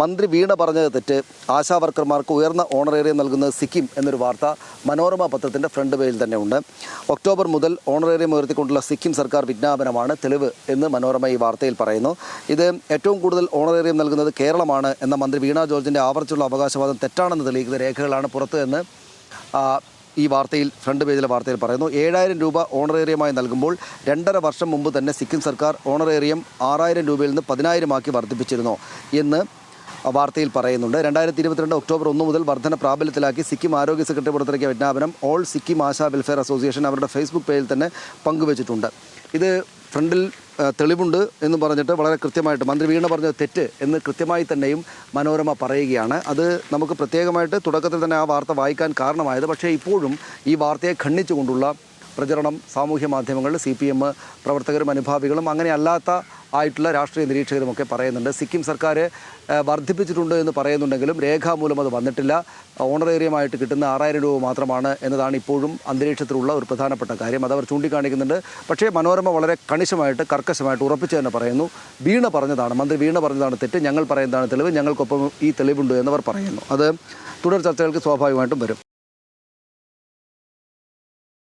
മന്ത്രി വീണ പറഞ്ഞത് തെറ്റ്. ആശാവർക്കർമാർക്ക് ഉയർന്ന ഓണറേറിയം നൽകുന്നത് സിക്കിം എന്നൊരു വാർത്ത മനോരമ പത്രത്തിൻ്റെ ഫ്രണ്ട് പേജിൽ തന്നെ ഉണ്ട്. ഒക്ടോബർ മുതൽ ഓണറേറിയം ഉയർത്തിക്കൊണ്ടുള്ള സിക്കിം സർക്കാർ വിജ്ഞാപനമാണ് തെളിവ് എന്ന് മനോരമ ഈ വാർത്തയിൽ പറയുന്നു. ഇത് ഏറ്റവും കൂടുതൽ ഓണറേറിയം നൽകുന്നത് കേരളമാണ് എന്ന മന്ത്രി വീണ ജോർജിൻ്റെ ആവർത്തിച്ചുള്ള അവകാശവാദം തെറ്റാണെന്ന് തെളിയിക്കുന്ന രേഖകളാണ് പുറത്ത് എന്ന് ഈ വാർത്തയിൽ ഫ്രണ്ട് പേജിലെ വാർത്തയിൽ പറയുന്നു. 7000 രൂപ ഓണറേറിയമായി നൽകുമ്പോൾ 2.5 വർഷം മുമ്പ് തന്നെ സിക്കിം സർക്കാർ ഓണറേറിയം 6000 രൂപയിൽ നിന്ന് 10,000 ആക്കി വർദ്ധിപ്പിച്ചിരുന്നു എന്ന് വാർത്തയിൽ പറയുന്നുണ്ട്. 2022 ഒക്ടോബർ 1 മുതൽ വർധന പ്രാബല്യത്തിലാക്കി സിക്കിം ആരോഗ്യ സെക്രട്ടറി പുറത്തിറക്കിയ വിജ്ഞാപനം all Sikkim ASHA welfare association അവരുടെ ഫേസ്ബുക്ക് പേജിൽ തന്നെ പങ്കുവച്ചിട്ടുണ്ട്. ഇത് ഫ്രണ്ടിൽ തെളിവുണ്ട് എന്ന് പറഞ്ഞിട്ട് വളരെ കൃത്യമായിട്ട് മന്ത്രി വീണ പറഞ്ഞത് തെറ്റ് എന്ന് കൃത്യമായി തന്നെയും മനോരമ പറയുകയാണ്. അത് നമുക്ക് പ്രത്യേകമായിട്ട് തുടക്കത്തിൽ തന്നെ ആ വാർത്ത വായിക്കാൻ കാരണമായത്. പക്ഷേ ഇപ്പോഴും ഈ വാർത്തയെ ഖണ്ഡിച്ചുകൊണ്ടുള്ള പ്രചരണം സാമൂഹ്യ മാധ്യമങ്ങളിൽ CPM പ്രവർത്തകരും അനുഭാവികളും അങ്ങനെ അല്ലാത്ത ആയിട്ടുള്ള രാഷ്ട്രീയ നിരീക്ഷകരുമൊക്കെ പറയുന്നുണ്ട്. സിക്കിം സർക്കാർ വർദ്ധിപ്പിച്ചിട്ടുണ്ട് എന്ന് പറയുന്നുണ്ടെങ്കിലും രേഖാമൂലം അത് വന്നിട്ടില്ല. ഓണറേറിയമായിട്ട് കിട്ടുന്ന 6000 രൂപ മാത്രമാണ് എന്നതാണ് ഇപ്പോഴും അന്തരീക്ഷത്തിലുള്ള ഒരു പ്രധാനപ്പെട്ട കാര്യം. അതവർ ചൂണ്ടിക്കാണിക്കുന്നുണ്ട്. പക്ഷേ മനോരമ വളരെ കണിശമായിട്ട് കർക്കശമായിട്ട് ഉറപ്പിച്ച് തന്നെ പറയുന്നു, വീണ പറഞ്ഞതാണ്, മന്ത്രി വീണ പറഞ്ഞതാണ് തെറ്റ്, ഞങ്ങൾ പറയുന്നതാണ് തെളിവ്, ഞങ്ങൾക്കൊപ്പം ഈ തെളിവുണ്ട് എന്നവർ പറയുന്നു. അത് തുടർ ചർച്ചകൾക്ക് സ്വാഭാവികമായിട്ടും വരും.